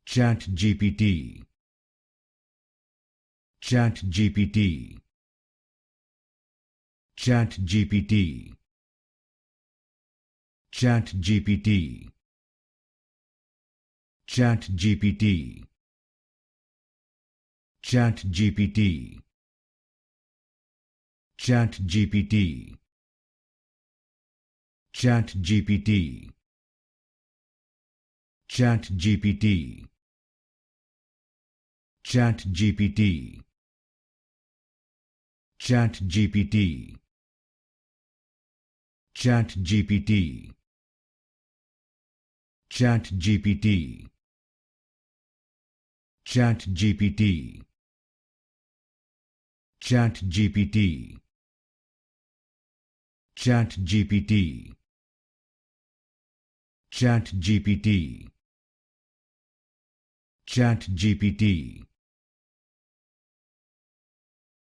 ChatGPT, ChatGPT, ChatGPT, ChatGPT, ChatGPT, ChatGPT, ChatGPT, ChatGPT, ChatGPT, ChatGPT, ChatGPT, ChatGPT, ChatGPT, ChatGPT, ChatGPT, ChatGPT, ChatGPT, ChatGPT,